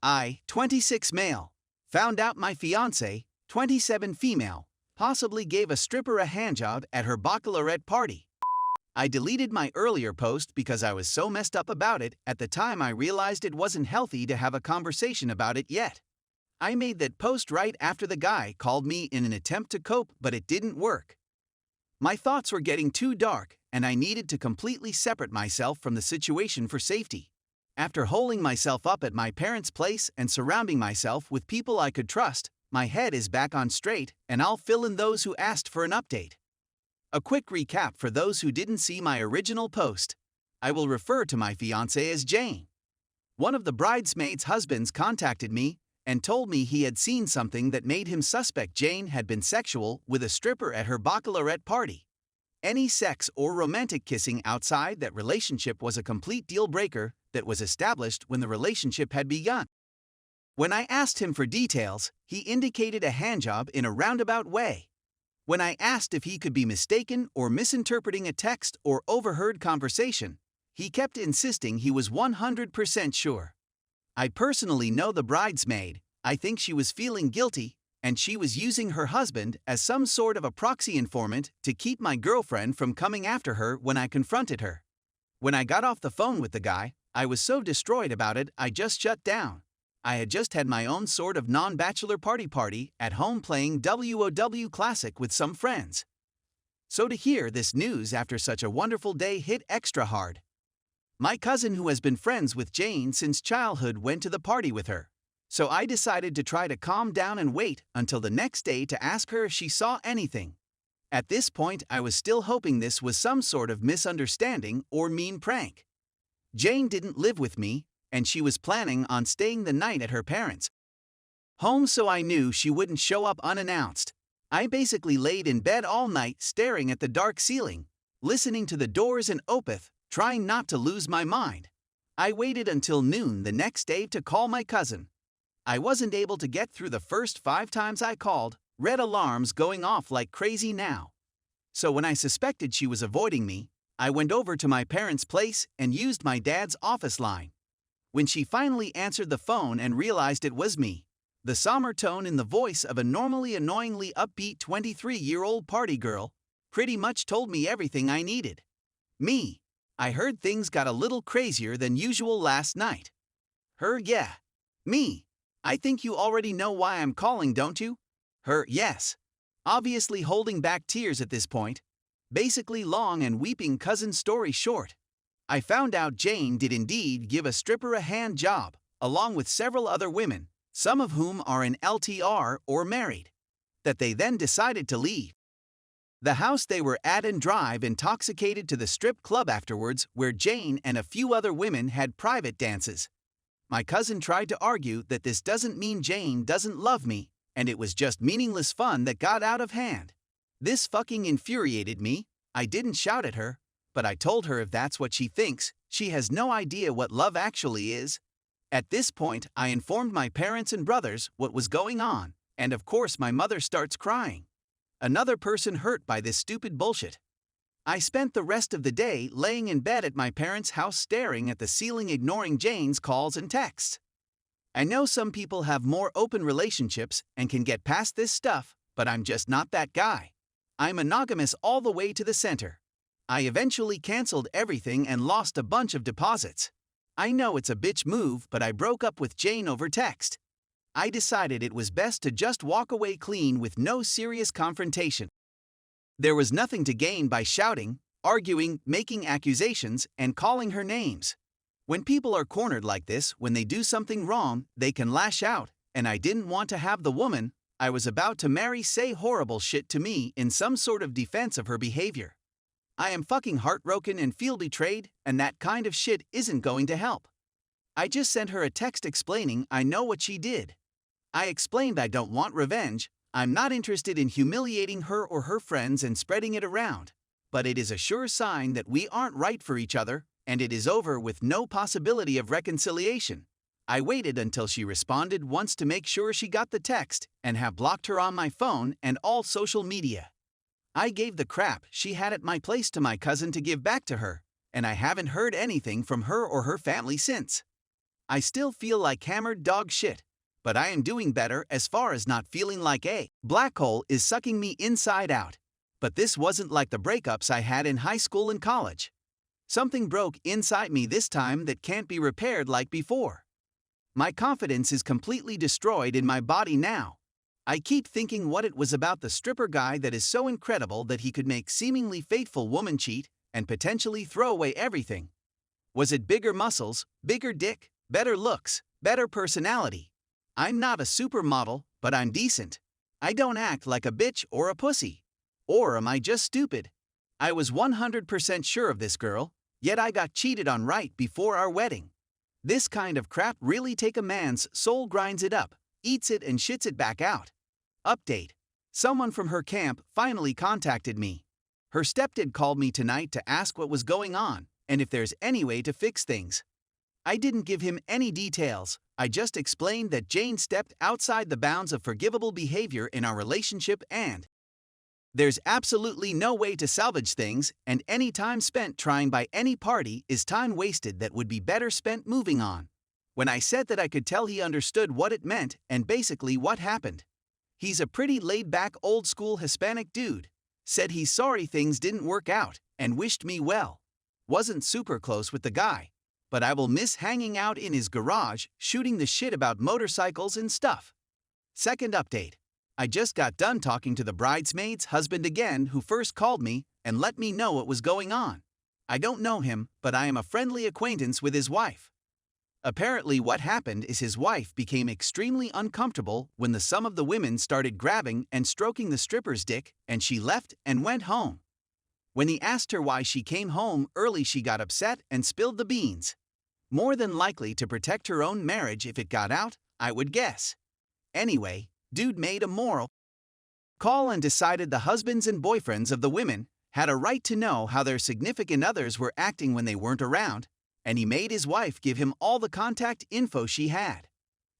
I, 26 male, found out my fiancé, 27 female, possibly gave a stripper a handjob at her bachelorette party. I deleted my earlier post because I was so messed up about it. At the time I realized it wasn't healthy to have a conversation about it yet. I made that post right after the guy called me in an attempt to cope, but it didn't work. My thoughts were getting too dark, and I needed to completely separate myself from the situation for safety. After holding myself up at my parents' place and surrounding myself with people I could trust, my head is back on straight, and I'll fill in those who asked for an update. A quick recap for those who didn't see my original post. I will refer to my fiancée as Jane. One of the bridesmaids' husbands contacted me and told me he had seen something that made him suspect Jane had been sexual with a stripper at her bachelorette party. Any sex or romantic kissing outside that relationship was a complete deal breaker that was established when the relationship had begun. When I asked him for details, he indicated a handjob in a roundabout way. When I asked if he could be mistaken or misinterpreting a text or overheard conversation, he kept insisting he was 100% sure. I personally know the bridesmaid. I think she was feeling guilty, and she was using her husband as some sort of a proxy informant to keep my girlfriend from coming after her when I confronted her. When I got off the phone with the guy, I was so destroyed about it I just shut down. I had just had my own sort of non-bachelor party at home playing WoW Classic with some friends. So to hear this news after such a wonderful day hit extra hard. My cousin who has been friends with Jane since childhood went to the party with her. So I decided to try to calm down and wait until the next day to ask her if she saw anything. At this point I was still hoping this was some sort of misunderstanding or mean prank. Jane didn't live with me, and she was planning on staying the night at her parents' home, so I knew she wouldn't show up unannounced. I basically laid in bed all night staring at the dark ceiling, listening to the doors and Opeth, trying not to lose my mind. I waited until noon the next day to call my cousin. I wasn't able to get through the first 5 times I called, red alarms going off like crazy now. So when I suspected she was avoiding me, I went over to my parents' place and used my dad's office line. When she finally answered the phone and realized it was me, the somber tone in the voice of a normally annoyingly upbeat 23-year-old party girl pretty much told me everything I needed. Me, I heard things got a little crazier than usual last night. Her, yeah. Me, I think you already know why I'm calling, don't you? Her, yes. Obviously holding back tears at this point. Basically long and weeping cousin story short. I found out Jane did indeed give a stripper a hand job, along with several other women, some of whom are in LTR or married, that they then decided to leave the house they were at and drive intoxicated to the strip club afterwards, where Jane and a few other women had private dances. My cousin tried to argue that this doesn't mean Jane doesn't love me, and it was just meaningless fun that got out of hand. This fucking infuriated me. I didn't shout at her, but I told her if that's what she thinks, she has no idea what love actually is. At this point, I informed my parents and brothers what was going on, and of course my mother starts crying. Another person hurt by this stupid bullshit. I spent the rest of the day laying in bed at my parents' house staring at the ceiling, ignoring Jane's calls and texts. I know some people have more open relationships and can get past this stuff, but I'm just not that guy. I'm monogamous all the way to the center. I eventually canceled everything and lost a bunch of deposits. I know it's a bitch move, but I broke up with Jane over text. I decided it was best to just walk away clean with no serious confrontation. There was nothing to gain by shouting, arguing, making accusations, and calling her names. When people are cornered like this, when they do something wrong, they can lash out, and I didn't want to have the woman I was about to marry say horrible shit to me in some sort of defense of her behavior. I am fucking heartbroken and feel betrayed, and that kind of shit isn't going to help. I just sent her a text explaining I know what she did. I explained I don't want revenge, I'm not interested in humiliating her or her friends and spreading it around, but it is a sure sign that we aren't right for each other, and it is over with no possibility of reconciliation. I waited until she responded once to make sure she got the text, and have blocked her on my phone and all social media. I gave the crap she had at my place to my cousin to give back to her, and I haven't heard anything from her or her family since. I still feel like hammered dog shit, but I am doing better as far as not feeling like a black hole is sucking me inside out. But this wasn't like the breakups I had in high school and college. Something broke inside me this time that can't be repaired like before. My confidence is completely destroyed in my body now. I keep thinking what it was about the stripper guy that is so incredible that he could make seemingly faithful woman cheat and potentially throw away everything. Was it bigger muscles, bigger dick, better looks, better personality? I'm not a supermodel, but I'm decent. I don't act like a bitch or a pussy. Or am I just stupid? I was 100% sure of this girl, yet I got cheated on right before our wedding. This kind of crap really take a man's soul, grinds it up, eats it and shits it back out. Update. Someone from her camp finally contacted me. Her stepdad called me tonight to ask what was going on and if there's any way to fix things. I didn't give him any details, I just explained that Jane stepped outside the bounds of forgivable behavior in our relationship and there's absolutely no way to salvage things, and any time spent trying by any party is time wasted that would be better spent moving on. When I said that I could tell he understood what it meant and basically what happened. He's a pretty laid-back old-school Hispanic dude. Said he's sorry things didn't work out and wished me well. Wasn't super close with the guy, but I will miss hanging out in his garage shooting the shit about motorcycles and stuff. Second update. I just got done talking to the bridesmaid's husband again, who first called me and let me know what was going on. I don't know him, but I am a friendly acquaintance with his wife. Apparently what happened is his wife became extremely uncomfortable when some of the women started grabbing and stroking the stripper's dick, and she left and went home. When he asked her why she came home early, she got upset and spilled the beans. More than likely to protect her own marriage if it got out, I would guess. Anyway, dude made a moral call and decided the husbands and boyfriends of the women had a right to know how their significant others were acting when they weren't around, and he made his wife give him all the contact info she had.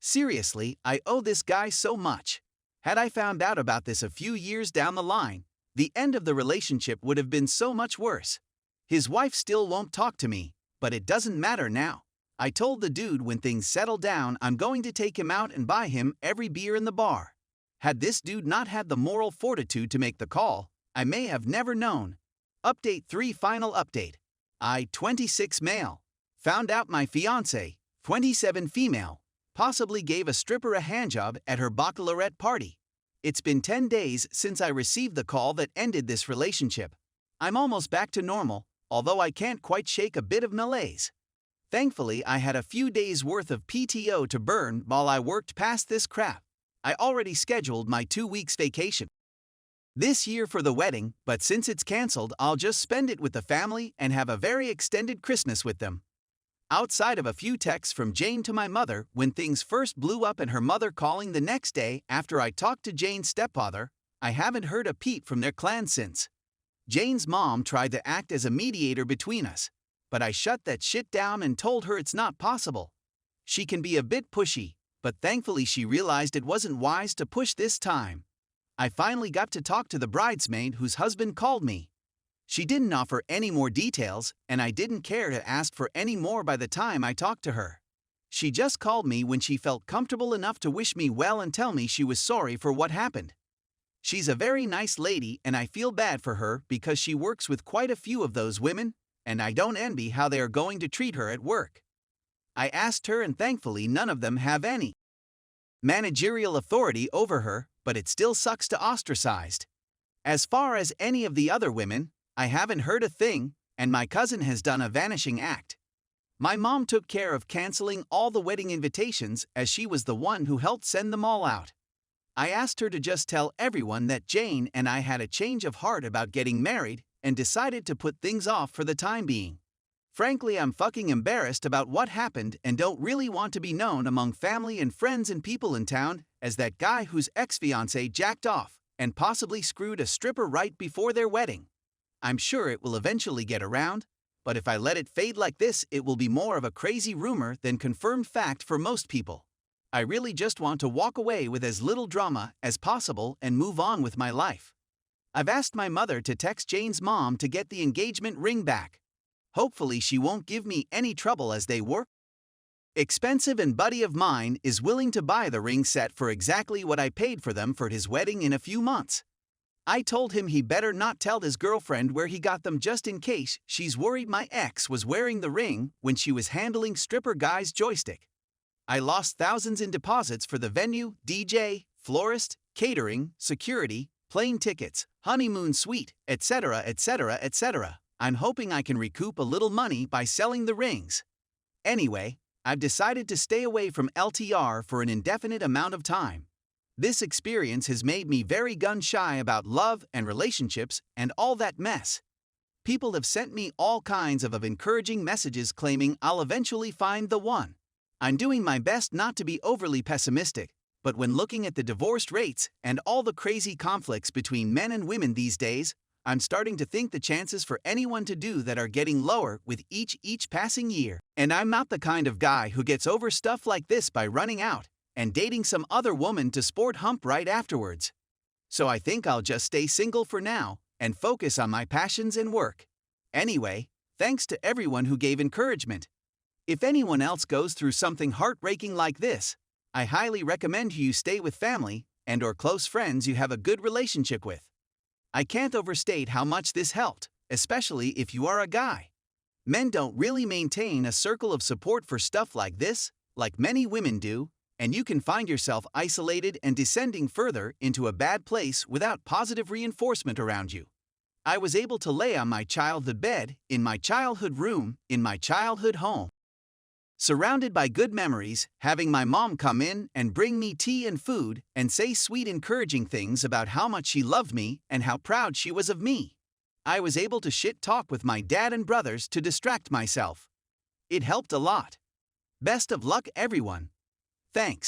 Seriously, I owe this guy so much. Had I found out about this a few years down the line, the end of the relationship would have been so much worse. His wife still won't talk to me, but it doesn't matter now. I told the dude when things settle down I'm going to take him out and buy him every beer in the bar. Had this dude not had the moral fortitude to make the call, I may have never known. Update 3. Final update. I, 26 male, found out my fiancé, 27 female, possibly gave a stripper a handjob at her bachelorette party. It's been 10 days since I received the call that ended this relationship. I'm almost back to normal, although I can't quite shake a bit of malaise. Thankfully, I had a few days worth of PTO to burn while I worked past this crap. I already scheduled my 2 weeks vacation this year for the wedding, but since it's canceled, I'll just spend it with the family and have a very extended Christmas with them. Outside of a few texts from Jane to my mother when things first blew up and her mother calling the next day after I talked to Jane's stepfather, I haven't heard a peep from their clan since. Jane's mom tried to act as a mediator between us, but I shut that shit down and told her it's not possible. She can be a bit pushy, but thankfully she realized it wasn't wise to push this time. I finally got to talk to the bridesmaid whose husband called me. She didn't offer any more details, and I didn't care to ask for any more by the time I talked to her. She just called me when she felt comfortable enough to wish me well and tell me she was sorry for what happened. She's a very nice lady, and I feel bad for her because she works with quite a few of those women, and I don't envy how they are going to treat her at work. I asked her, and thankfully none of them have any managerial authority over her, but it still sucks to ostracized. As far as any of the other women, I haven't heard a thing, and my cousin has done a vanishing act. My mom took care of canceling all the wedding invitations as she was the one who helped send them all out. I asked her to just tell everyone that Jane and I had a change of heart about getting married and decided to put things off for the time being. Frankly, I'm fucking embarrassed about what happened and don't really want to be known among family and friends and people in town as that guy whose ex-fiancé jacked off and possibly screwed a stripper right before their wedding. I'm sure it will eventually get around, but if I let it fade like this, it will be more of a crazy rumor than confirmed fact for most people. I really just want to walk away with as little drama as possible and move on with my life. I've asked my mother to text Jane's mom to get the engagement ring back. Hopefully she won't give me any trouble as they work Expensive and buddy of mine is willing to buy the ring set for exactly what I paid for them for his wedding in a few months. I told him he better not tell his girlfriend where he got them just in case she's worried my ex was wearing the ring when she was handling stripper guy's joystick. I lost thousands in deposits for the venue, DJ, florist, catering, security, plane tickets, honeymoon suite, etc., etc., etc. I'm hoping I can recoup a little money by selling the rings. Anyway, I've decided to stay away from LTR for an indefinite amount of time. This experience has made me very gun-shy about love and relationships and all that mess. People have sent me all kinds of encouraging messages claiming I'll eventually find the one. I'm doing my best not to be overly pessimistic, but when looking at the divorce rates and all the crazy conflicts between men and women these days, I'm starting to think the chances for anyone to do that are getting lower with each passing year. And I'm not the kind of guy who gets over stuff like this by running out and dating some other woman to sport hump right afterwards. So I think I'll just stay single for now and focus on my passions and work. Anyway, thanks to everyone who gave encouragement. If anyone else goes through something heartbreaking like this, I highly recommend you stay with family and/or close friends you have a good relationship with. I can't overstate how much this helped, especially if you are a guy. Men don't really maintain a circle of support for stuff like this, like many women do, and you can find yourself isolated and descending further into a bad place without positive reinforcement around you. I was able to lay on my childhood bed, in my childhood room, in my childhood home, surrounded by good memories, having my mom come in and bring me tea and food and say sweet encouraging things about how much she loved me and how proud she was of me. I was able to shit talk with my dad and brothers to distract myself. It helped a lot. Best of luck, everyone. Thanks.